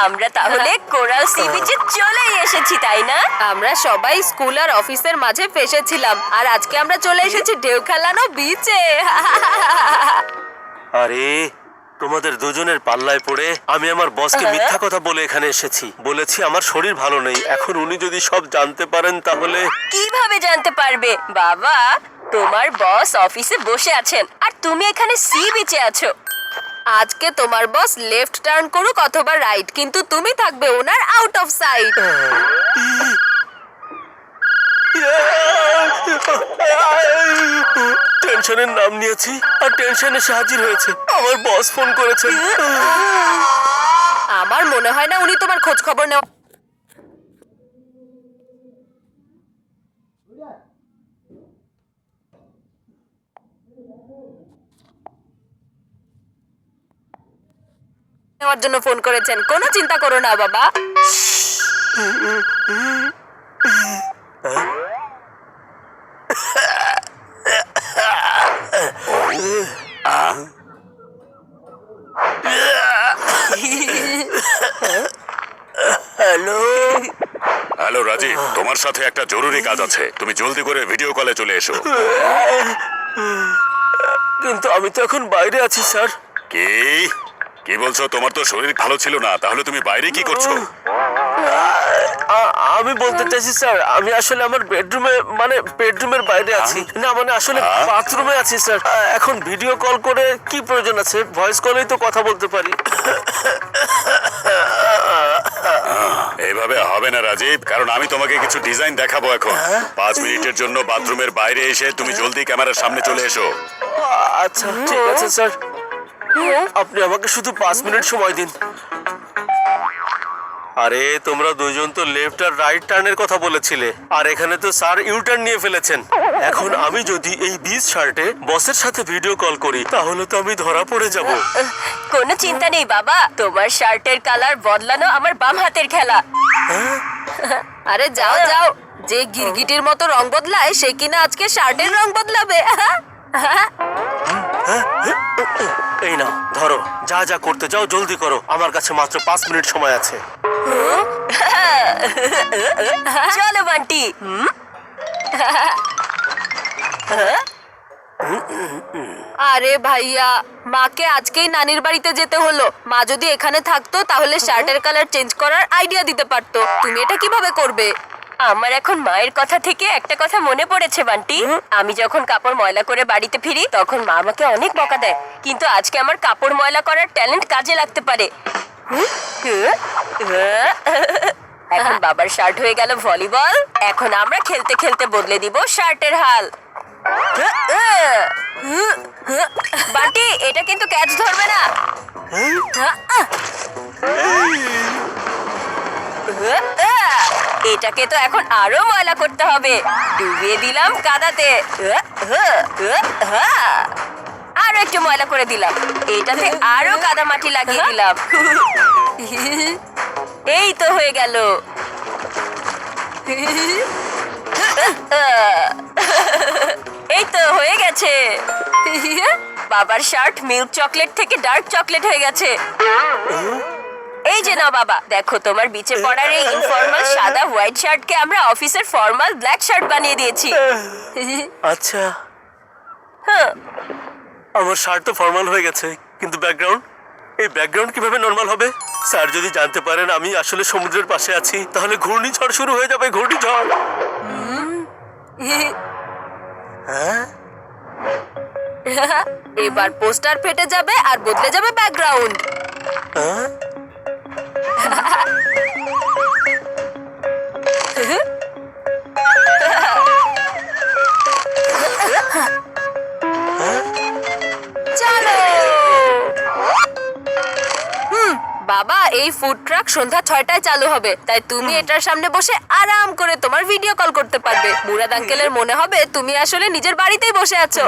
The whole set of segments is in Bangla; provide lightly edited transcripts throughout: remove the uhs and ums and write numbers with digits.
আমরা তাহলে কোরাল সি বিচে চলেই এসেছি, তাই না? আমরা সবাই স্কুল আর অফিসের মাঝে ফেসেছিলাম, আর আজকে আমরা চলে এসেছি ঢেউ খেলানো বিচে। আরে তোমাদের দুজনের পাল্লায় পড়ে আমি আমার বসকে মিথ্যা কথা বলে এখানে এসেছি। বলেছি আমার শরীর ভালো নেই। এখন উনি যদি সব জানতে পারেন তাহলে। কিভাবে জানতে পারবে বাবা? তোমার বস অফিসে বসে আছেন আর তুমি এখানে সি বিচে আছো। আজকে তোমার বস লেফট টার্ন করুক অথবা রাইট, কিন্তু তুমি থাকবে ওনার আউট অফ সাইট। টেনশনের নাম নিয়েছি আর টেনশনে এসে হাজির হয়েছে। আমার বস ফোন করেছেন। আমার মনে হয় না উনি তোমার খোঁজ খবর নেওয়া। নেওয়ার জন্য ফোন করেছেন। কোনো চিন্তা করো না বাবা। হ্যালো হ্যালো রাজীব, তোমার সাথে একটা জরুরি কাজ আছে। তুমি জলদি করে ভিডিও কলে চলে এসো। কিন্তু আমি তো এখন বাইরে আছি স্যার। কি কি বলছো? তোমার তো শরীর ভালো ছিল না, তাহলে তুমি বাইরে কি করছো? আমি বলতে চাইছি স্যার, আমি আসলে আমার বেডরুমের বাইরে আছি। না মানে আসলে বাথরুমে আছি স্যার। এখন ভিডিও কল করে কি প্রয়োজন আছে? ভয়েস কলেই তো কথা বলতে পারি। এইভাবে হবে না রাজীব, কারণ আমি তোমাকে কিছু ডিজাইন দেখাবো এখন। 5 মিনিটের জন্য বাথরুমের বাইরে এসে তুমি জলদি ক্যামেরার সামনে চলে এসো। আচ্ছা ঠিক আছে স্যার, আপনি আমাকে শুধু 5 মিনিট সময় দিন। আরে তোমরা দুজন তো লেফট আর রাইট টার্নের কথা বলেছিলে, আর এখানে তো স্যার ইউ টার্ন নিয়ে ফেলেছেন। এখন আমি যদি এই বিচ শার্টে বসের সাথে ভিডিও কল করি তাহলে তো আমি ধরা পড়ে যাব। কোনো চিন্তা নেই বাবা, তোমার শার্টের কালার বদলানো আমার বাম হাতের খেলা। আরে যাও যাও, যে গিরগিটির মতো রং বদলায় সে কিনা আজকে শার্টের রং বদলাবে। এই নাও ধরো, যা যা করতে যাও জলদি করো, আমার কাছে মাত্র 5 মিনিট সময় আছে। চলো বান্টি। আরে ভাইয়া, মাকে আজকেই নানির বাড়িতে যেতে হলো। মা যদি এখানে থাকতো তাহলে শার্টের কালার চেঞ্জ করার আইডিয়া দিতে পারতো। তুমি এটা কিভাবে করবে? আমার এখন মায়ের কথা থেকে একটা কথা মনে পড়েছে বান্টি। আমি যখন কাপড় ময়লা করে বাড়িতে ফিরি তখন মা আমাকে অনেক বকা দেয়, কিন্তু আজকে আমার কাপড় ময়লা করার ট্যালেন্ট কাজে লাগতে পারে। এখন বাবার শার্ট হয়ে গেল ভলিবল। এখন আমরা খেলতে খেলতে বদলে দিব শার্টের হাল। বান্টি, এটা কিন্তু ক্যাচ ধরবে না। এটাকে তো এখন আরো ময়লা করতে হবে। ডুবিয়ে দিলাম কাদাতে। আরো একটু ময়লা করে দিলাম। এটাতে আরো কাদা মাটি লাগিয়ে দিলাম। এই তো হয়ে গেল। এই তো হয়ে গেছে। বাবার শার্ট মিল্ক চকলেট থেকে ডার্ক চকলেট হয়ে গেছে। এই যে নাও বাবা, দেখো তোমার বিচে পড়ার এই ইনফর্মাল সাদা হোয়াইট শার্টকে আমরা অফিসের ফর্মাল ব্ল্যাক শার্ট বানিয়ে দিয়েছি। আচ্ছা, আমার শার্ট তো ফর্মাল হয়ে গেছে, কিন্তু ব্যাকগ্রাউন্ড, এই ব্যাকগ্রাউন্ড কিভাবে নরমাল হবে? স্যার যদি জানতে পারেন আমি আসলে সমুদ্রের পাশে আছি তাহলে ঘূর্ণিঝড় শুরু হয়ে যাবে। ঘূর্ণিঝড়। এবার পোস্টার ফেটে যাবে আর বদলে যাবে ব্যাকগ্রাউন্ড। চলো। বাবা, এই ফুড ট্রাক সন্ধ্যা 6টায় চালু হবে, তাই তুমি এটার সামনে বসে আরাম করে তোমার ভিডিও কল করতে পারবে। মুরাদ আঙ্কেলের মনে হবে তুমি আসলে নিজের বাড়িতেই বসে আছো।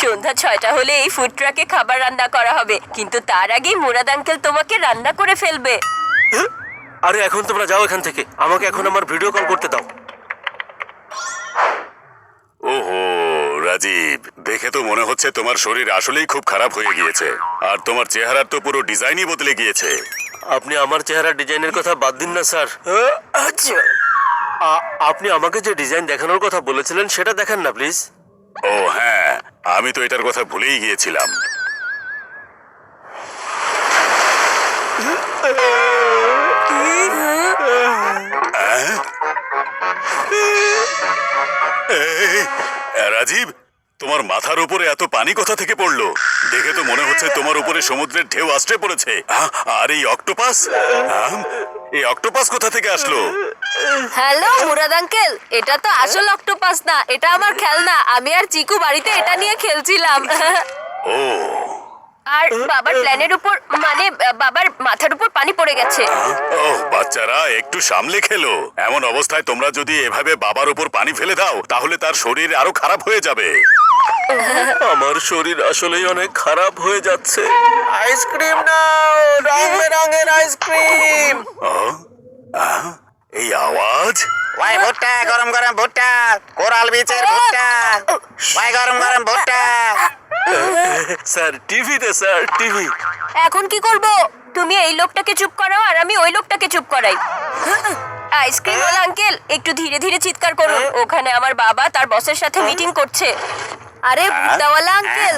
সন্ধ্যা 6টা হলে এই ফুড ট্রাকে খাবার রান্না করা হবে, কিন্তু তার আগেই মুরাদ আঙ্কেল তোমাকে রান্না করে ফেলবে। আরে এখন তোমরা যাও এখান থেকে, আমাকে এখন আমার ভিডিও কল করতে দাও। ওহো রাজীব, দেখে তো মনে হচ্ছে তোমার শরীর আসলেই খুব খারাপ হয়ে গিয়েছে আর তোমার চেহারার তো পুরো ডিজাইনই বদলে গিয়েছে। আপনি আমার চেহারা ডিজাইনের কথা বাদ দিন না স্যার। আচ্ছা, আপনি আমাকে যে ডিজাইন দেখানোর কথা বলেছিলেন সেটা দেখান না প্লিজ। ও হ্যাঁ, আমি তো এটার কথা ভুলেই গিয়েছিলাম। এই, রাজীব, তোমার মাথার উপরে এত পানি কোথা থেকে পড়লো? দেখে তো মনে হচ্ছে তোমার উপরে সমুদ্রের ঢেউ আছড়ে পড়েছে। আর এই অক্টোপাস, এই অক্টোপাস কোথা থেকে আসলো? হ্যালো মুরাদ আঙ্কেল, এটা তো আসল অক্টোপাস না, এটা আমার খেলনা। আমি আর চিকু বাড়িতে এটা নিয়ে খেলছিলাম। ও আর বাবার প্ল্যানের উপর মানে বাবার মাথার উপর পানি পড়ে গেছে। ও বাচ্চারা, একটু সামলে খেলো। এমন অবস্থায় তোমরা যদি এভাবে বাবার উপর পানি ফেলে দাও তাহলে তার শরীর আরো খারাপ হয়ে যাবে। আমার শরীর আসলেই অনেক খারাপ হয়ে যাচ্ছে। আইসক্রিম নাও, রং বেরঙের আইসক্রিম। এই আওয়াজ, ওই ভুট্টা, গরম গরম ভুট্টা, কোরাল বিচের ভুট্টা, ওই গরম গরম ভুট্টা। স্যার টিভিতে, স্যার টিভি। এখন কি করব? তুমি এই লোকটাকে চুপ করাও আর আমি ওই লোকটাকে চুপ করাই। আইসক্রিম ওয়ালা আঙ্কেল, একটু ধীরে ধীরে চিৎকার করুন। ওখানে আমার বাবা তার বসের সাথে মিটিং করছে। আরে ভুট্টাওয়ালা আঙ্কেল,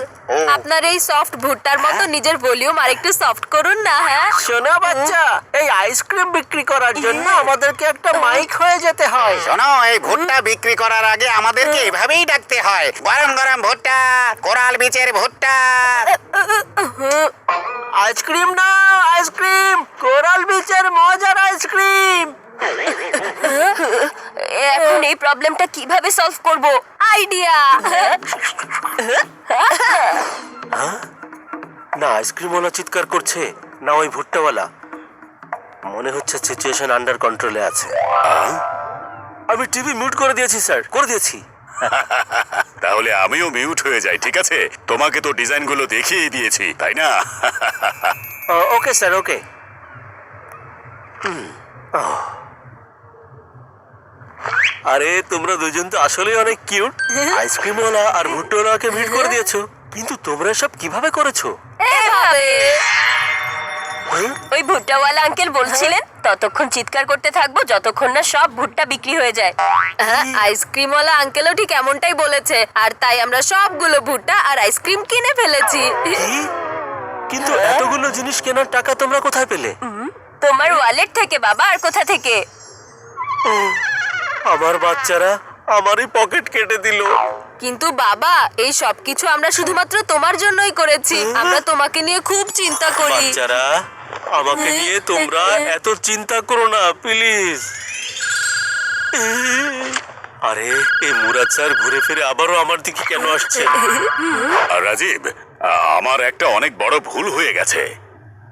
আপনার এই সফট ভুট্টার মতো নিজের ভলিউম আরেকটু সফট করুন না। হ্যাঁ শোনো বাচ্চা, এই আইসক্রিম বিক্রি করার জন্য আমাদেরকে একটা মাইক হয়ে যেতে হয়। শোনো, এই ভুট্টা বিক্রি করার আগে আমাদেরকে এভাবেই ডাকতে হয়, গরম গরম ভুট্টা, কোরাল বিচের ভুট্টা। আইসক্রিম নাও, আইসক্রিম, কোরাল বিচের মজার আইসক্রিম। এখন এই প্রবলেমটা কিভাবে সলভ করব? আইডিয়া। না আইসক্রিমওয়ালা চিৎকার করছে, না ওই ভুট্টাওয়ালা। মনে হচ্ছে সিচুয়েশন আন্ডার কন্ট্রোলে আছে। আমি টিভি মিউট করে দিয়েছি স্যার, করে দিয়েছি। তাহলে আমিও মিউট হয়ে যাই, ঠিক আছে? তোমাকে তো ডিজাইনগুলো দেখিয়ে দিয়েছি, তাই না? ওকে স্যার, ওকে। আরে তোমরা দুজন তো আসলেই অনেক কিউট। আইসক্রিমওয়ালা আর ভুট্টাওয়ালাকে মিট করে দিয়েছো, কিন্তু তোমরা সব কিভাবে করেছো? এভাবে। ওই ভুট্টাওয়ালা আঙ্কেল বলছিলেন ততক্ষণ চিৎকার করতে থাকবো যতক্ষণ না সব ভুট্টা বিক্রি হয়ে যায়। আইসক্রিমওয়ালা আঙ্কেলও ঠিক এমনটাই বলেছে, আর তাই আমরা সবগুলো ভুট্টা আর আইসক্রিম কিনে ফেলেছি। কি? কিন্তু এতগুলো জিনিস কেনার টাকা তোমরা কোথায় পেলে? তোমার ওয়ালেট থেকে বাবা, আর কোথা থেকে? আমার বাচ্চারা আমারই পকেট কেটে দিল। কিন্তু বাবা, এই সবকিছু আমরা শুধুমাত্র তোমার জন্যই করেছি। আমরা তোমাকে নিয়ে খুব চিন্তা করি। বাচ্চারা, আমাকে নিয়ে তোমরা এত চিন্তা করো না প্লিজ। আরে এই মুরাদ স্যার ঘুরে ফিরে আবারও আমার দিকে কেন আসছে? আর রাজীব, আমার একটা অনেক বড় ভুল হয়ে গেছে।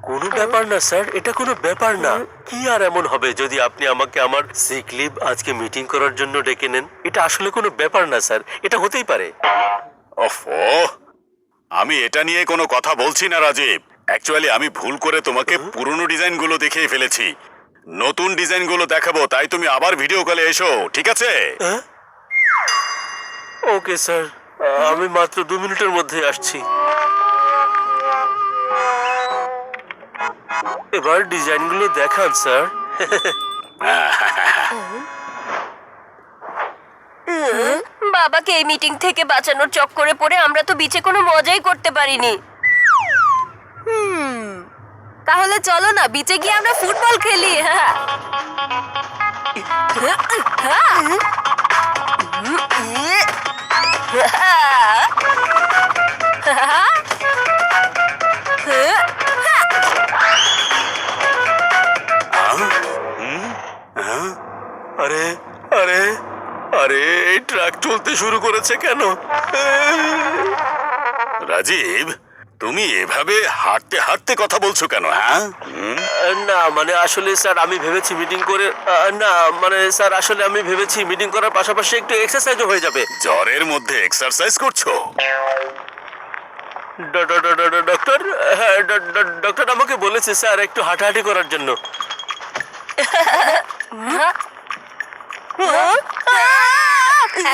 কোনো ব্যাপার না স্যার, এটা কোনো ব্যাপার না। কি আর এমন হবে যদি আপনি আমাকে আমার সিক লিভ আজকে মিটিং করার জন্য ডেকে নেন? এটা আসলে কোনো ব্যাপার না স্যার, এটা হতেই পারে। ওফো, আমি এটা নিয়ে কোনো কথা বলছি না রাজীব। অ্যাকচুয়ালি আমি ভুল করে তোমাকে পুরনো ডিজাইনগুলো দেখিয়ে ফেলেছি। নতুন ডিজাইনগুলো দেখাবো, তাই তুমি আবার ভিডিও কলে এসো, ঠিক আছে? ওকে স্যার, আমি মাত্র 2 মিনিটের মধ্যে আসছি। এবার ডিজাইনগুলো দেখান স্যার। বাবাকে এই মিটিং থেকে বাঁচানোর চক্করে পড়ে আমরা তো বিচে কোনো মজাই করতে পারিনি। তাহলে চলো না বিচে গিয়ে আমরা ফুটবল খেলি। হ্যাঁ আরে আরে আরে এই ট্রাক চলতে শুরু করেছে কেন? রাজীব, তুমি এভাবে হাঁটতে হাঁটতে কথা বলছো কেন? হ্যাঁ, না মানে আসলে স্যার আমি ভেবেছি মিটিং করে, না মানে স্যার আসলে আমি ভেবেছি মিটিং করার পাশাপাশি একটু এক্সারসাইজও হয়ে যাবে। জ্বরের মধ্যে এক্সারসাইজ করছো? ডক্টর, হ্যাঁ ডক্টর আমাকে বলেছে স্যার একটু হাঁটাহাঁটি করার জন্য।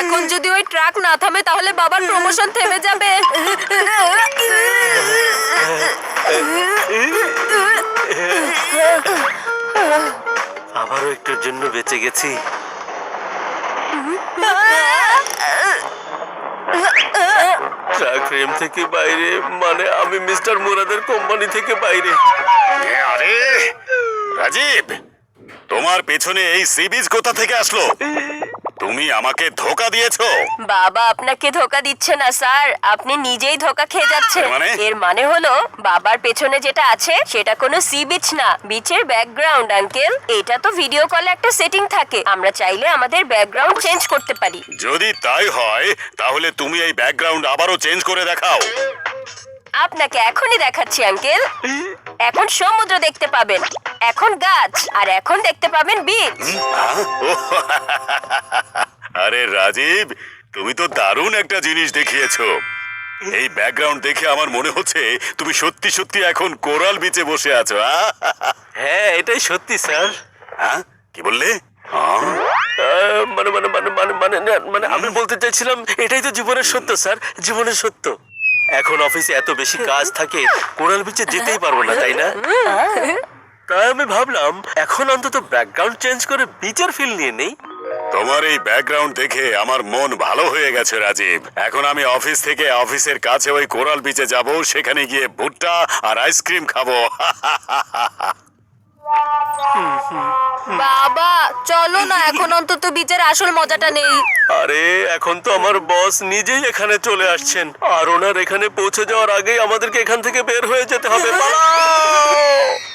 এখন যদি ওই ট্রাক না থামে তাহলে বাবার প্রমোশন থেমে যাবে। আবারও একটুর জন্য বেঁচে গেছি। ট্রাক ফ্রেম থেকে বাইরে, মানে আমি মিস্টার মুরাদের কোম্পানি থেকে বাইরে। আরে রাজীব, তোমার পেছনে এই সি বিচ কোথা থেকে আসলো? তুমি আমাকে ধোকা দিয়েছো। বাবা আপনাকে ধোকা দিচ্ছে না স্যার, আপনি নিজেই ধোকা খেয়ে যাচ্ছেন। মানে? এর মানে হলো বাবার পেছনে যেটা আছে সেটা কোনো সি বিচ না, বিচের ব্যাকগ্রাউন্ড আঙ্কেল। এটা তো ভিডিও কলে একটা সেটিং থাকে, আমরা চাইলে আমাদের ব্যাকগ্রাউন্ড চেঞ্জ করতে পারি। যদি তাই হয় তাহলে তুমি এই ব্যাকগ্রাউন্ড আবারও চেঞ্জ করে দেখাও। আপনাকে এখনই দেখাচ্ছি আঙ্কেল। এখন সমুদ্র দেখতে পাবেন, এখন গাছ, আর এখন দেখতে পাবেন বিচ। আরে রাজীব, তুমি তো দারুণ একটা জিনিস দেখিয়েছো। এই ব্যাকগ্রাউন্ড দেখে আমার মনে হচ্ছে তুমি সত্যি সত্যি এখন কোরাল বিচে বসে আছো। হ্যাঁ, এটাই সত্যি স্যার। হ্যাঁ, কি বললে? মানে মানে মানে মানে মানে মানে আমি বলতে চাইছিলাম এটাই তো জীবনের সত্য স্যার, জীবনের সত্য। এখন অফিসে এত বেশি কাজ থাকে, কোরাল বিচে যেতেই পারবো না, তাই না? তাই আমি ভাবলাম এখন অন্তত ব্যাকগ্রাউন্ড চেঞ্জ করে বিচের ফিল নিয়ে নেই। তোমার এই ব্যাকগ্রাউন্ড দেখে আমার মন ভালো হয়ে গেছে রাজীব। এখন আমি অফিস থেকে অফিসের কাছে ওই কোরাল বিচে যাব, সেখানে গিয়ে ভুট্টা আর আইসক্রিম খাবো। বাবা চলো না, এখন অন্তত বিচের আসল মজাটা নেই। আরে এখন তো আমার বস নিজেই এখানে চলে আসছেন, আর ওনার এখানে পৌঁছে যাওয়ার আগেই আমাদেরকে এখান থেকে বের হয়ে যেতে হবে। পালাও!